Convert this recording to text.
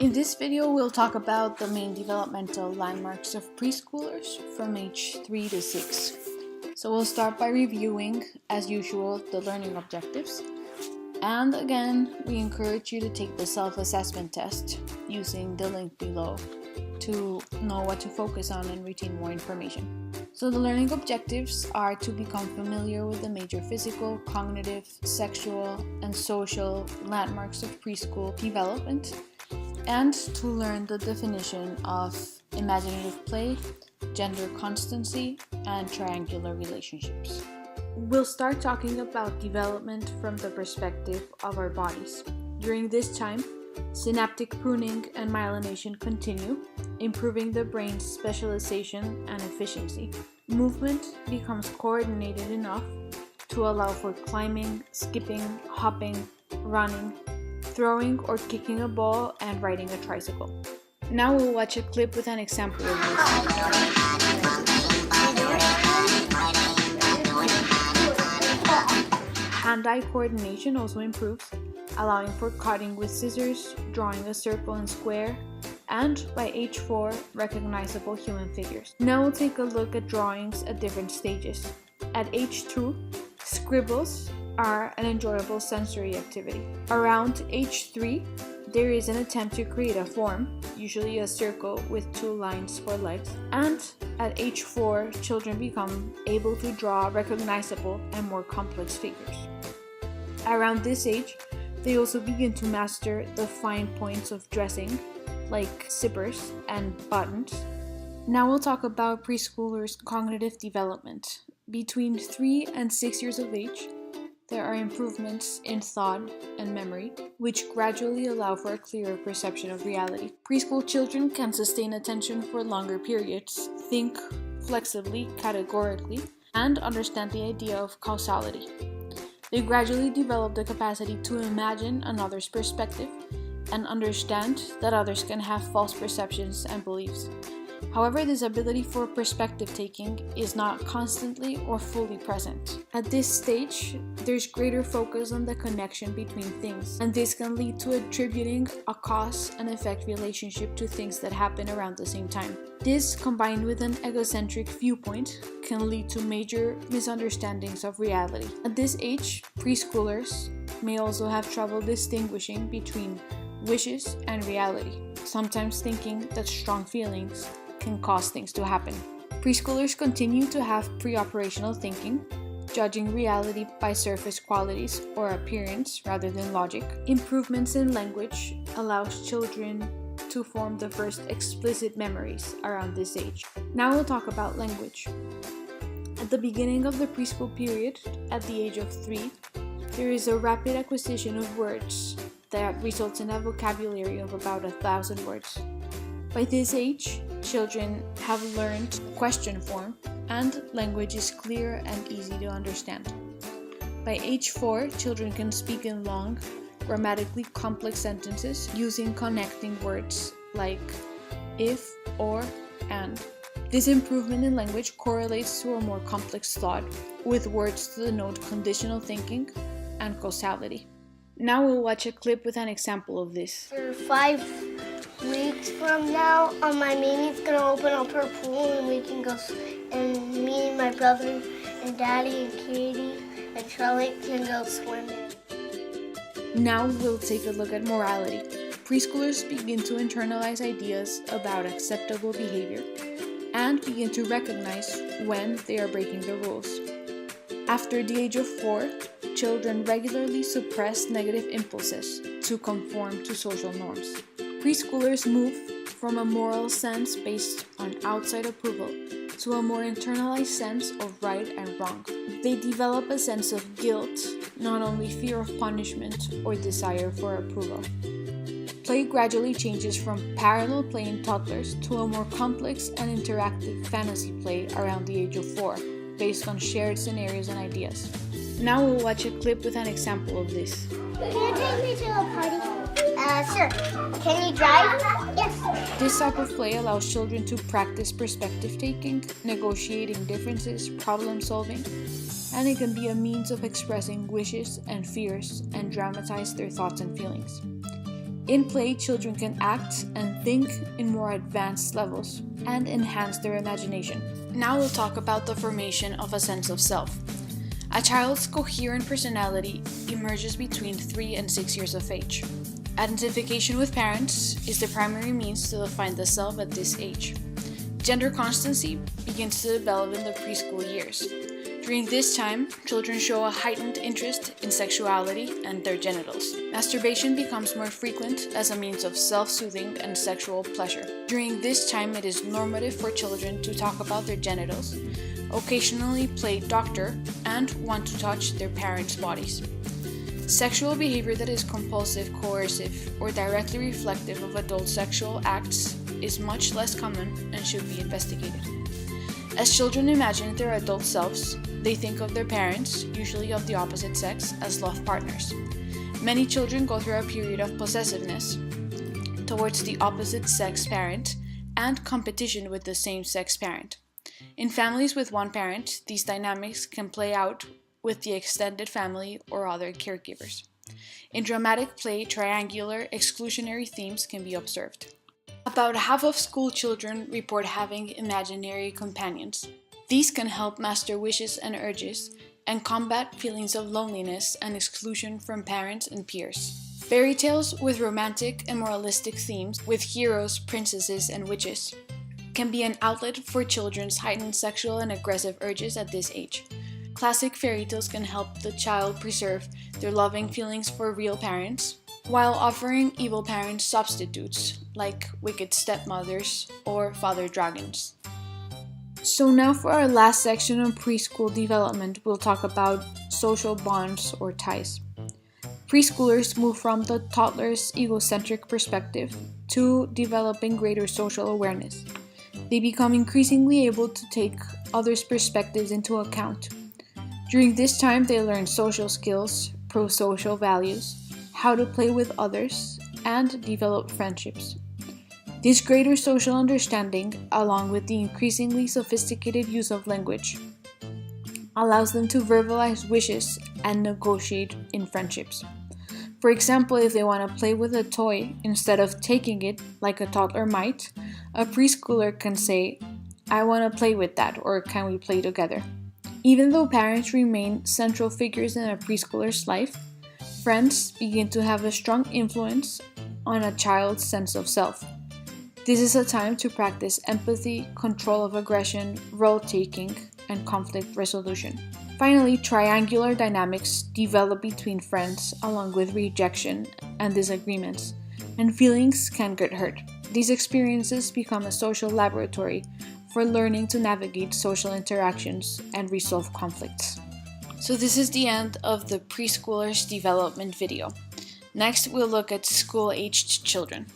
In this video, we'll talk about the main developmental landmarks of preschoolers from age 3 to 6. So we'll start by reviewing, as usual, the learning objectives. And again, we encourage you to take the self-assessment test using the link below to know what to focus on and retain more information. So the learning objectives are to become familiar with the major physical, cognitive, sexual, and social landmarks of preschool development, and to learn the definition of imaginative play, gender constancy, and triangular relationships. We'll start talking about development from the perspective of our bodies. During this time, synaptic pruning and myelination continue, improving the brain's specialization and efficiency. Movement becomes coordinated enough to allow for climbing, skipping, hopping, running, throwing or kicking a ball, and riding a tricycle. Now we'll watch a clip with an example of this. Hand-eye coordination also improves, allowing for cutting with scissors, drawing a circle and square, and by age 4, recognizable human figures. Now we'll take a look at drawings at different stages. At age 2, scribbles are an enjoyable sensory activity. Around age 3, there is an attempt to create a form, usually a circle with 2 lines for legs. And at age 4, children become able to draw recognizable and more complex figures. Around this age, they also begin to master the fine points of dressing, like zippers and buttons. Now we'll talk about preschoolers' cognitive development. Between 3 and 6 years of age, there are improvements in thought and memory, which gradually allow for a clearer perception of reality. Preschool children can sustain attention for longer periods, think flexibly, categorically, and understand the idea of causality. They gradually develop the capacity to imagine another's perspective and understand that others can have false perceptions and beliefs. However, this ability for perspective taking is not constantly or fully present. At this stage, there's greater focus on the connection between things, and this can lead to attributing a cause and effect relationship to things that happen around the same time. This, combined with an egocentric viewpoint, can lead to major misunderstandings of reality. At this age, preschoolers may also have trouble distinguishing between wishes and reality, sometimes thinking that strong feelings can cause things to happen. Preschoolers continue to have pre-operational thinking, judging reality by surface qualities or appearance rather than logic. Improvements in language allows children to form the first explicit memories around this age. Now we'll talk about language. At the beginning of the preschool period, at the age of 3, there is a rapid acquisition of words that results in a vocabulary of about 1,000 words. By this age, children have learned question form and language is clear and easy to understand. By age 4, children can speak in long, grammatically complex sentences using connecting words like if, or, and. This improvement in language correlates to a more complex thought, with words to denote conditional thinking and causality. Now we'll watch a clip with an example of this. For 5 weeks from now, my Mimi's gonna open up her pool and we can go, and me and my brother and Daddy and Katie and Charlie can go swimming. Now we'll take a look at morality. Preschoolers begin to internalize ideas about acceptable behavior and begin to recognize when they are breaking the rules. After the age of 4, children regularly suppress negative impulses to conform to social norms. Preschoolers move from a moral sense based on outside approval to a more internalized sense of right and wrong. They develop a sense of guilt, not only fear of punishment or desire for approval. Play gradually changes from parallel play in toddlers to a more complex and interactive fantasy play around the age of 4, based on shared scenarios and ideas. Now we'll watch a clip with an example of this. Can you take me to a party? Sure. Can you drive? Yes. This type of play allows children to practice perspective taking, negotiating differences, problem solving, and it can be a means of expressing wishes and fears and dramatize their thoughts and feelings. In play, children can act and think in more advanced levels and enhance their imagination. Now we'll talk about the formation of a sense of self. A child's coherent personality emerges between 3 and 6 years of age. Identification with parents is the primary means to define the self at this age. Gender constancy begins to develop in the preschool years. During this time, children show a heightened interest in sexuality and their genitals. Masturbation becomes more frequent as a means of self-soothing and sexual pleasure. During this time, it is normative for children to talk about their genitals, occasionally play doctor, and want to touch their parents' bodies. Sexual behavior that is compulsive, coercive, or directly reflective of adult sexual acts is much less common and should be investigated. As children imagine their adult selves, they think of their parents, usually of the opposite sex, as love partners. Many children go through a period of possessiveness towards the opposite sex parent and competition with the same sex parent. In families with one parent, these dynamics can play out with the extended family or other caregivers. In dramatic play, triangular, exclusionary themes can be observed. About half of school children report having imaginary companions. These can help master wishes and urges and combat feelings of loneliness and exclusion from parents and peers. Fairy tales with romantic and moralistic themes, with heroes, princesses, and witches, can be an outlet for children's heightened sexual and aggressive urges at this age. Classic fairy tales can help the child preserve their loving feelings for real parents, while offering evil parents substitutes like wicked stepmothers or father dragons. So now for our last section on preschool development, we'll talk about social bonds or ties. Preschoolers move from the toddler's egocentric perspective to developing greater social awareness. They become increasingly able to take others' perspectives into account. During this time, they learn social skills, pro-social values, how to play with others, and develop friendships. This greater social understanding, along with the increasingly sophisticated use of language, allows them to verbalize wishes and negotiate in friendships. For example, if they want to play with a toy instead of taking it like a toddler might, a preschooler can say, "I want to play with that," or "Can we play together?" Even though parents remain central figures in a preschooler's life, friends begin to have a strong influence on a child's sense of self. This is a time to practice empathy, control of aggression, role-taking, and conflict resolution. Finally, triangular dynamics develop between friends along with rejection and disagreements, and feelings can get hurt. These experiences become a social laboratory for learning to navigate social interactions and resolve conflicts. So this is the end of the preschoolers development video. Next, we'll look at school-aged children.